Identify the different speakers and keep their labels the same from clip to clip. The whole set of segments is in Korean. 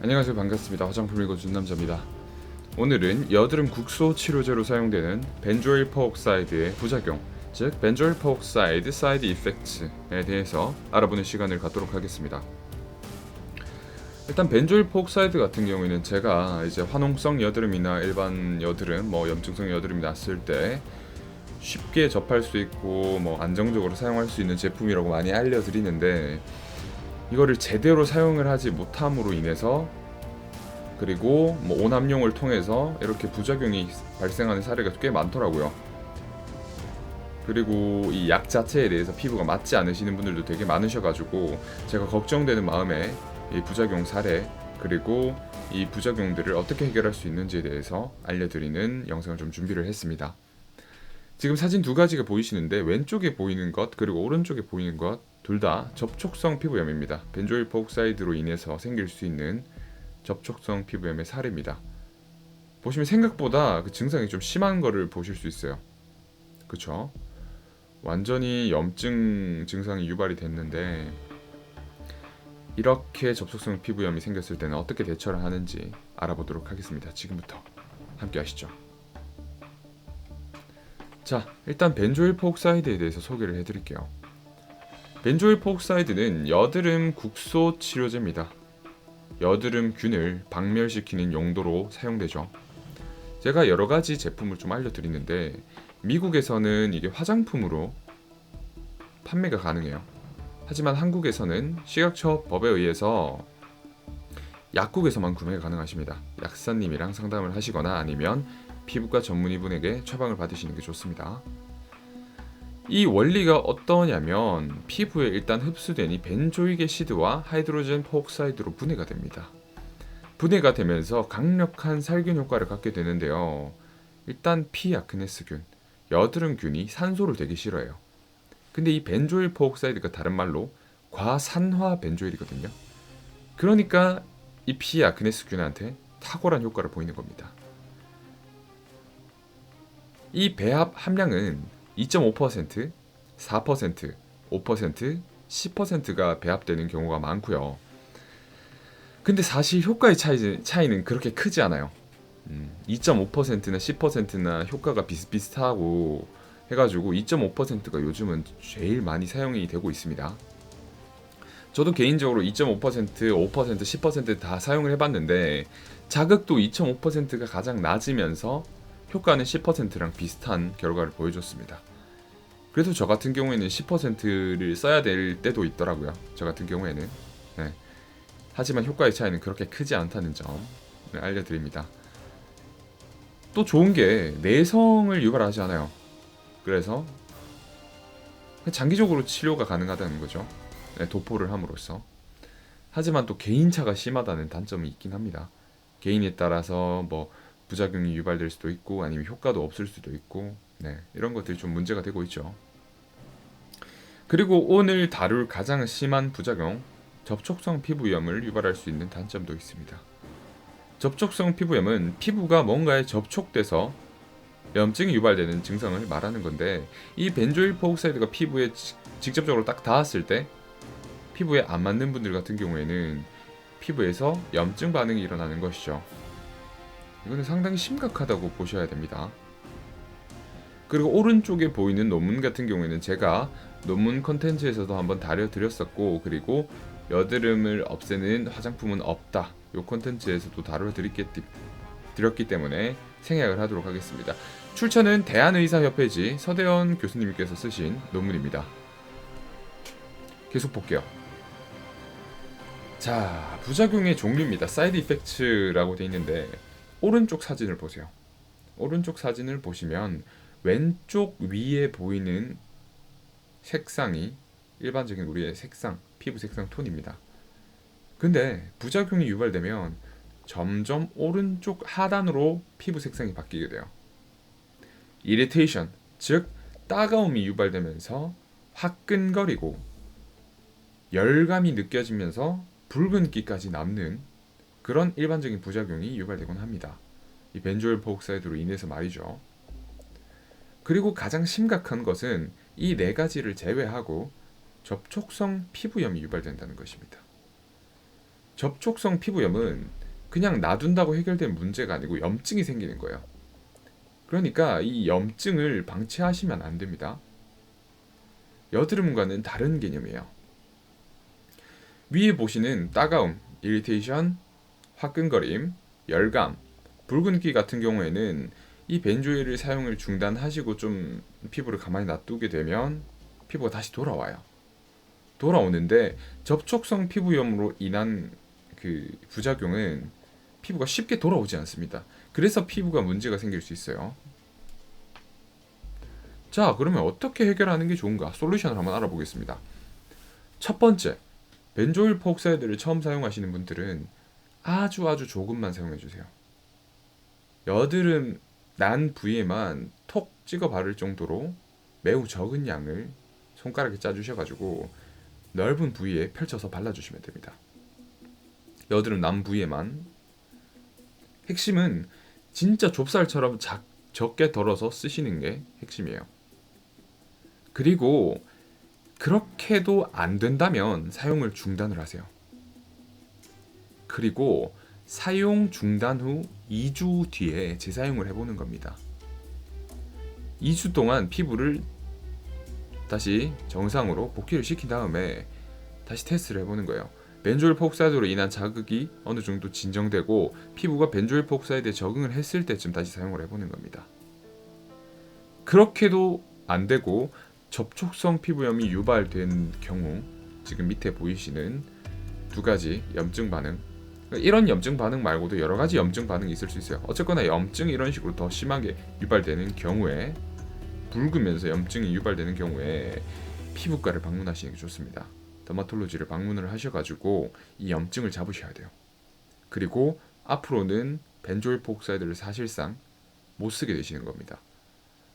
Speaker 1: 안녕하세요. 반갑습니다. 화장품 읽어 준 남자입니다. 오늘은 여드름 국소 치료제로 사용되는 벤조일 퍼옥사이드의 부작용, 즉 벤조일 퍼옥사이드 사이드 이펙트에 대해서 알아보는 시간을 갖도록 하겠습니다. 일단 벤조일 퍼옥사이드 같은 경우에는 제가 이제 화농성 여드름이나 일반 여드름, 염증성 여드름이 났을 때 쉽게 접할 수 있고 안정적으로 사용할 수 있는 제품이라고 많이 알려드리는데, 이거를 제대로 사용을 하지 못함으로 인해서, 그리고 오남용을 통해서 이렇게 부작용이 발생하는 사례가 꽤 많더라고요. 그리고 이 약 자체에 대해서 피부가 맞지 않으시는 분들도 되게 많으셔가지고 제가 걱정되는 마음에 이 부작용 사례, 그리고 이 부작용들을 어떻게 해결할 수 있는지에 대해서 알려드리는 영상을 좀 준비를 했습니다. 지금 사진 두 가지가 보이시는데, 왼쪽에 보이는 것 그리고 오른쪽에 보이는 것 둘 다 접촉성 피부염입니다. 벤조일 퍼옥사이드로 인해서 생길 수 있는 접촉성 피부염의 사례입니다. 보시면 생각보다 그 증상이 좀 심한 거를 보실 수 있어요. 그쵸? 완전히 염증 증상이 유발이 됐는데, 이렇게 접촉성 피부염이 생겼을 때는 어떻게 대처를 하는지 알아보도록 하겠습니다. 지금부터 함께 하시죠. 자, 일단 벤조일 퍼옥사이드에 대해서 소개를 해드릴게요. 벤조일 퍼옥사이드는 여드름 국소 치료제입니다. 여드름균을 박멸시키는 용도로 사용되죠. 제가 여러가지 제품을 좀 알려드리는데, 미국에서는 이게 화장품으로 판매가 가능해요. 하지만 한국에서는 식약처법에 의해서 약국에서만 구매가 가능하십니다. 약사님이랑 상담을 하시거나 아니면 피부과 전문의분에게 처방을 받으시는 게 좋습니다. 이 원리가 어떠냐면, 피부에 일단 흡수된 이 벤조이க் 애시드와 하이드로젠 퍼옥사이드로 분해가 됩니다. 분해가 되면서 강력한 살균 효과를 갖게 되는데요. 일단 피아크네스균, 여드름균이 산소를 되게 싫어해요. 근데 이 벤조일 퍼옥사이드가 다른 말로 과산화 벤조일이거든요. 그러니까 이 피아크네스균한테 탁월한 효과를 보이는 겁니다. 이 배합 함량은 2.5%, 4%, 5%, 10%가 배합되는 경우가 많고요. 근데 사실 효과의 차이는 그렇게 크지 않아요. 2.5%나 10%나 효과가 비슷비슷하고 해가지고 2.5%가 요즘은 제일 많이 사용이 되고 있습니다. 저도 개인적으로 2.5%, 5%, 10% 다 사용을 해봤는데, 자극도 2.5%가 가장 낮으면서 효과는 10%랑 비슷한 결과를 보여줬습니다. 그래도 저 같은 경우에는 10%를 써야 될 때도 있더라고요. 저 같은 경우에는. 네. 하지만 효과의 차이는 그렇게 크지 않다는 점 알려드립니다. 또 좋은 게 내성을 유발하지 않아요. 그래서 장기적으로 치료가 가능하다는 거죠. 네, 도포를 함으로써. 하지만 또 개인차가 심하다는 단점이 있긴 합니다. 개인에 따라서 부작용이 유발될 수도 있고 아니면 효과도 없을 수도 있고, 이런 것들이 좀 문제가 되고 있죠. 그리고 오늘 다룰 가장 심한 부작용, 접촉성 피부염을 유발할 수 있는 단점도 있습니다. 접촉성 피부염은 피부가 뭔가에 접촉돼서 염증이 유발되는 증상을 말하는 건데, 이 벤조일 퍼옥사이드가 피부에 직접적으로 딱 닿았을 때 피부에 안 맞는 분들 같은 경우에는 피부에서 염증 반응이 일어나는 것이죠. 이거는 상당히 심각하다고 보셔야 됩니다. 그리고 오른쪽에 보이는 논문 같은 경우에는 제가 논문 컨텐츠에서도 한번 다뤄드렸었고, 그리고 여드름을 없애는 화장품은 없다, 이 컨텐츠에서도 다뤄드렸기 때문에 생략을 하도록 하겠습니다. 출처는 대한의사협회지 서대원 교수님께서 쓰신 논문입니다. 계속 볼게요. 자, 부작용의 종류입니다. 사이드 이펙트라고 되어 있는데, 오른쪽 사진을 보세요. 오른쪽 사진을 보시면 왼쪽 위에 보이는 색상이 일반적인 우리의 색상, 피부 색상 톤입니다. 근데 부작용이 유발되면 점점 오른쪽 하단으로 피부 색상이 바뀌게 돼요. 이리테이션, 즉 따가움이 유발되면서 화끈거리고 열감이 느껴지면서 붉은기까지 남는 그런 일반적인 부작용이 유발되곤 합니다. 이 벤조일 퍼옥사이드로 인해서 말이죠. 그리고 가장 심각한 것은 이 네 가지를 제외하고 접촉성 피부염이 유발된다는 것입니다. 접촉성 피부염은 그냥 놔둔다고 해결된 문제가 아니고 염증이 생기는 거예요. 그러니까 이 염증을 방치하시면 안 됩니다. 여드름과는 다른 개념이에요. 위에 보시는 따가움, 이리테이션, 화끈거림, 열감, 붉은기 같은 경우에는 이 벤조일을 사용을 중단하시고 좀 피부를 가만히 놔두게 되면 피부가 다시 돌아와요. 돌아오는데 접촉성 피부염으로 인한 그 부작용은 피부가 쉽게 돌아오지 않습니다. 그래서 피부가 문제가 생길 수 있어요. 자, 그러면 어떻게 해결하는 게 좋은가? 솔루션을 한번 알아보겠습니다. 첫 번째, 벤조일 페록사이드를 처음 사용하시는 분들은 아주 조금만 사용해 주세요. 여드름 난 부위에만 톡 찍어 바를 정도로 매우 적은 양을 손가락에 짜주셔가지고 넓은 부위에 펼쳐서 발라주시면 됩니다. 여드름 난 부위에만. 핵심은 진짜 좁쌀처럼 적게 덜어서 쓰시는 게 핵심이에요. 그리고 그렇게도 안 된다면 사용을 중단을 하세요. 그리고 사용 중단 후 2주 뒤에 재사용을 해보는 겁니다. 2주 동안 피부를 다시 정상으로 복귀를 시킨 다음에 다시 테스트를 해보는 거예요. 벤조일 페록사이드로 인한 자극이 어느 정도 진정되고 피부가 벤조일 페록사이드에 적응을 했을 때쯤 다시 사용을 해보는 겁니다. 그렇게도 안 되고 접촉성 피부염이 유발된 경우, 지금 밑에 보이시는 두 가지 염증 반응, 이런 염증 반응 말고도 여러 가지 염증 반응이 있을 수 있어요. 어쨌거나 염증이 이런 식으로 더 심하게 유발되는 경우에, 붉으면서 염증이 유발되는 경우에 피부과를 방문하시는 게 좋습니다. 더마톨로지를 방문을 하셔가지고 이 염증을 잡으셔야 돼요. 그리고 앞으로는 벤조일 페록사이드를 사실상 못 쓰게 되시는 겁니다.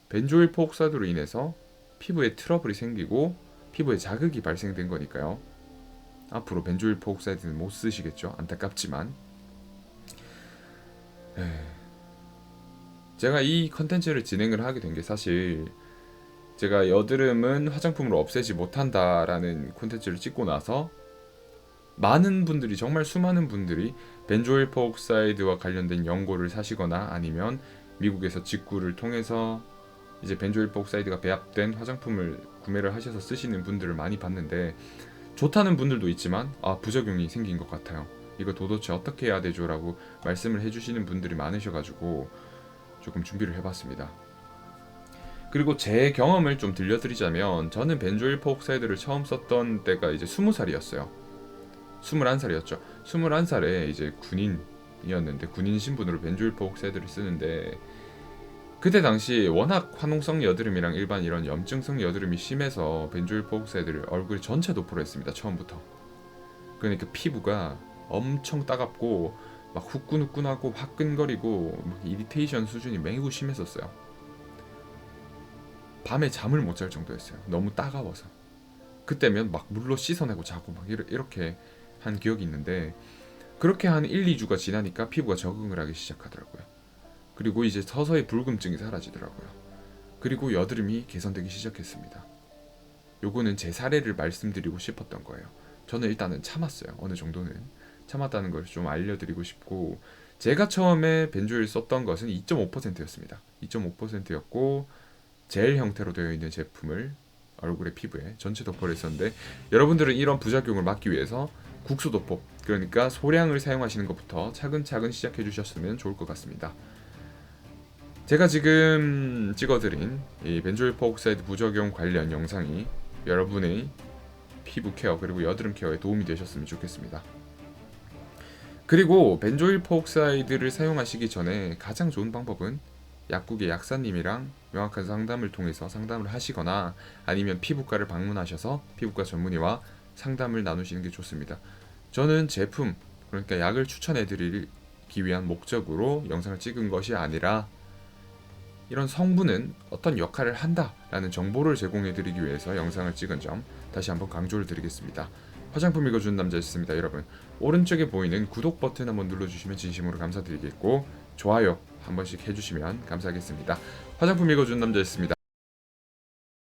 Speaker 1: 벤조일 페록사이드로 인해서 피부에 트러블이 생기고 피부에 자극이 발생된 거니까요. 앞으로 벤조일 페록사이드는 못 쓰시겠죠. 안타깝지만. 제가 이 컨텐츠를 진행을 하게 된 게 사실 제가 여드름은 화장품으로 없애지 못한다라는 콘텐츠를 찍고 나서 많은 분들이, 정말 수많은 분들이 벤조일 페록사이드와 관련된 연고를 사시거나 아니면 미국에서 직구를 통해서 이제 벤조일 페록사이드가 배합된 화장품을 구매를 하셔서 쓰시는 분들을 많이 봤는데, 좋다는 분들도 있지만 부작용이 생긴 것 같아요. 이거 도대체 어떻게 해야 되죠? 라고 말씀을 해주시는 분들이 많으셔가지고 조금 준비를 해봤습니다. 그리고 제 경험을 좀 들려드리자면, 저는 벤조일 페록사이드를 처음 썼던 때가 이제 20살이었어요. 21살이었죠. 21살에 이제 군인이었는데, 군인 신분으로 벤조일 페록사이드를 쓰는데, 그때 당시 워낙 화농성 여드름이랑 일반 이런 염증성 여드름이 심해서 벤조일 페록사이드를 얼굴 전체 도포를 했습니다. 처음부터. 그러니까 피부가 엄청 따갑고 막 후끈후끈하고 화끈거리고 막 이리테이션 수준이 매우 심했었어요. 밤에 잠을 못 잘 정도였어요. 너무 따가워서. 그때면 막 물로 씻어내고 자고 막 이렇게 한 기억이 있는데, 그렇게 한 1, 2주가 지나니까 피부가 적응을 하기 시작하더라고요. 그리고 이제 서서히 붉음증이 사라지더라고요. 그리고 여드름이 개선되기 시작했습니다. 요거는 제 사례를 말씀드리고 싶었던 거예요. 저는 일단은 참았어요. 어느 정도는 참았다는 걸 좀 알려드리고 싶고, 제가 처음에 벤조일 썼던 것은 2.5%였습니다. 2.5%였고 젤 형태로 되어 있는 제품을 얼굴에, 피부에 전체 도포를 했었는데, 여러분들은 이런 부작용을 막기 위해서 국소 도포, 그러니까 소량을 사용하시는 것부터 차근차근 시작해 주셨으면 좋을 것 같습니다. 제가 지금 찍어드린 이 벤조일 페록사이드 부작용 관련 영상이 여러분의 피부 케어 그리고 여드름 케어에 도움이 되셨으면 좋겠습니다. 그리고 벤조일 페록사이드를 사용하시기 전에 가장 좋은 방법은 약국의 약사님이랑 명확한 상담을 통해서 상담을 하시거나 아니면 피부과를 방문하셔서 피부과 전문의와 상담을 나누시는 게 좋습니다. 저는 제품, 그러니까 약을 추천해 드리기 위한 목적으로 영상을 찍은 것이 아니라 이런 성분은 어떤 역할을 한다라는 정보를 제공해 드리기 위해서 영상을 찍은 점 다시 한번 강조를 드리겠습니다. 화장품 읽어주는 남자였습니다. 여러분, 오른쪽에 보이는 구독 버튼 한번 눌러주시면 진심으로 감사드리겠고, 좋아요 한 번씩 해주시면 감사하겠습니다. 화장품 읽어주는 남자였습니다.